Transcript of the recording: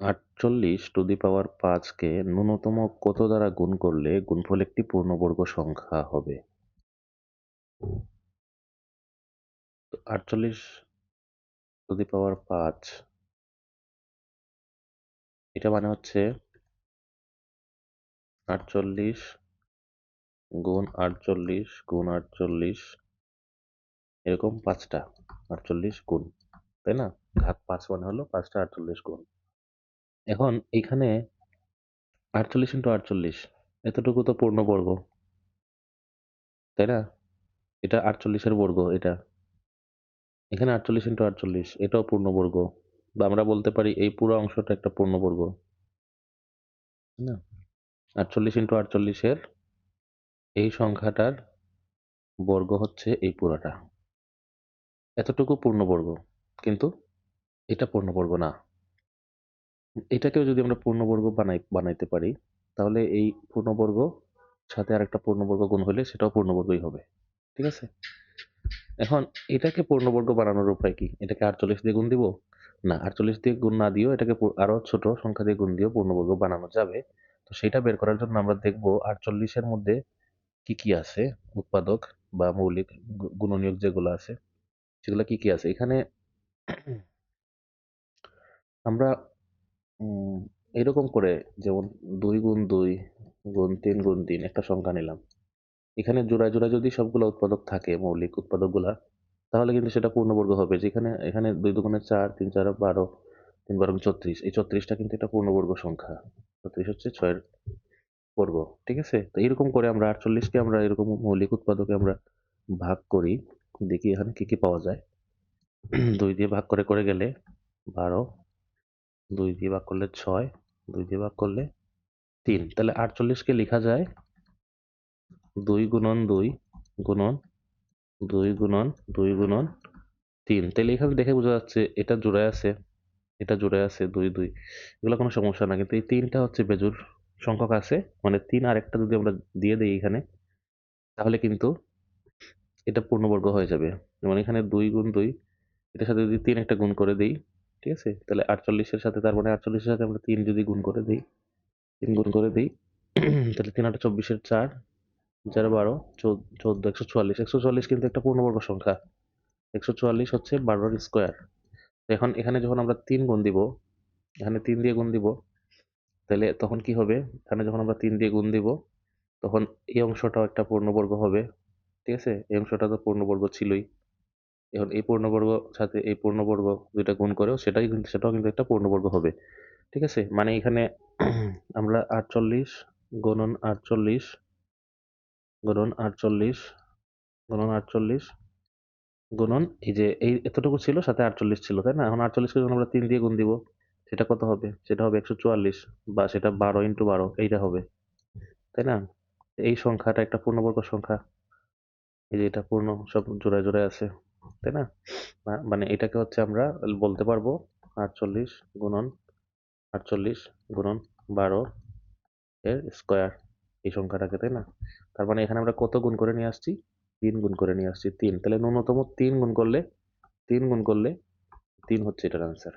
48^5 কে ন্যূনতম কত দ্বারা গুণ করলে গুণফল একটি পূর্ণবর্গ সংখ্যা হবে? 48^5 এটা মানে হচ্ছে 48 গুণ 48 গুণ 48 এরকম 5টা 48 গুণ, তাই না? ঘাত 5 মানে হলো 5টা 48 গুণ। এখন এইখানে 48 × 48 এতটুকু তো পূর্ণবর্গ, তাই না? এটা 48 এর বর্গ এটা। এখানে 48 × 48 এটাও পূর্ণবর্গ, বা আমরা বলতে পারি এই পুরো অংশটা একটা পূর্ণবর্গ, তাই না? 48 × 48 এর এই সংখ্যাটার বর্গ হচ্ছে এই পুরাটা। এতটুকু পূর্ণবর্গ, কিন্তু এটা পূর্ণবর্গ না। এটাকেও যদি আমরা পূর্ণবর্গ বানাইতে পারি, তাহলে এই পূর্ণবর্গ সাথে আরেকটা পূর্ণবর্গ গুণ হলে সেটাও পূর্ণবর্গই হবে। ঠিক আছে? এখন এটাকে পূর্ণবর্গ বানানোর উপায় কি? এটাকে 48 দিয়ে গুণ দিব? না, 48 দিয়ে গুণ না দিয়েও এটাকে আরো ছোট সংখ্যা দিয়ে গুণ দিয়েও পূর্ণবর্গ বানানো যাবে। তো সেটা বের করার জন্য আমরা দেখব 48 এর মধ্যে কি কি আছে, উৎপাদক বা মৌলিক গুণনীয়ক যেগুলো আছে সেগুলো কি কি আছে। এখানে আমরা এরকম করে, যেমন 2 গুণ 2 গুণ 3 গুণ 3 একটা সংখ্যা নিলাম। এখানে জোড়ায় জোড়ায় যদি সবগুলো উৎপাদক থাকে, মৌলিক উৎপাদকগুলা, তাহলে কিন্তু সেটা পূর্ণবর্গ হবে। যেখানে এখানে 2 দুগুণে 4, 3 4 12, 3 12 34, এই 34টা কিন্তু এটা পূর্ণবর্গ সংখ্যা। 34 হচ্ছে 6 এর বর্গ। ঠিক আছে? তো এরকম করে আমরা 48 কে আমরা এরকম মৌলিক উৎপাদকে আমরা ভাগ করি। দেখি এখানে কি কি পাওয়া যায়। 2 দিয়ে ভাগ করে করে গেলে 12, 2 দিয়ে ভাগ করলে 6, 2 দিয়ে ভাগ করলে 3। তাহলে 48 কে লেখা যায় 2 গুণন 2 গুণন 2 গুণন 2 গুণন 3। তাহলে এখানে দেখে বোঝা যাচ্ছে এটা জোড়ায় আছে, এটা জোড়ায় আছে 2 2, এগুলো কোনো সমস্যা না। কিন্তু এই 3টা হচ্ছে বেজোড় সংখ্যক আছে, মানে 3 আর একটা যদি আমরা দিয়ে দেই এখানে, তাহলে কিন্তু এটা পূর্ণবর্গ হয়ে যাবে। যেমন এখানে 2 গুণ 2, এটার সাথে যদি 3 একটা গুণ করে দেই, ঠিক আছে? তাহলে 48 এর সাথে, তার মানে 48 এর সাথে আমরা 3 যদি গুণ করে দেই, 3 গুণ করে দেই, তাহলে 3 8 24 এর 4, 4 12, 14 144, 144 কিন্তু একটা পূর্ণবর্গ সংখ্যা। 144 হচ্ছে 12 এর স্কয়ার। এখন এখানে যখন আমরা 3 গুণ দিব, এখানে 3 দিয়ে গুণ দিব, তাহলে তখন কি হবে? এখানে যখন আমরা 3 দিয়ে গুণ দিব, তখন এই অংশটাও একটা পূর্ণবর্গ হবে। ঠিক আছে? এই অংশটা তো পূর্ণবর্গ ছিলই। এখন এই পূর্ণবর্গ সাথে এই পূর্ণবর্গ দুইটা গুণ করেও সেটাও কিন্তু একটা পূর্ণবর্গ হবে। ঠিক আছে? মানে এখানে আমরা 48 গুণন 48 গুণন 48 গুণন 48 গুণন এই যে এই এতটুকু ছিল, সাথে 48 ছিল, তাই না? এখন 48 কে যখন আমরা 3 দিয়ে গুণ দিব, সেটা কত হবে? সেটা হবে 144, বা সেটা 12 × 12 এইটা হবে, তাই না? এই সংখ্যাটা একটা পূর্ণবর্গ সংখ্যা। এই যে এটা পূর্ণ, সব জোড়ায় জোড়ায় আছে, তাই না? মানে এটাকে হচ্ছে আমরা বলতে পারবো 48 গুণন 48 গুণন 12 এর স্কয়ার, এই সংখ্যাটাকে, তাই না? তার মানে এখানে আমরা কত গুণ করে নিয়ে আসছি? 3 গুণ করে নিয়ে আসছি, 3। তাহলে ন্যূনতম 3 গুণ করলে 3 গুণ করলে 3 হচ্ছে এটার আনসার।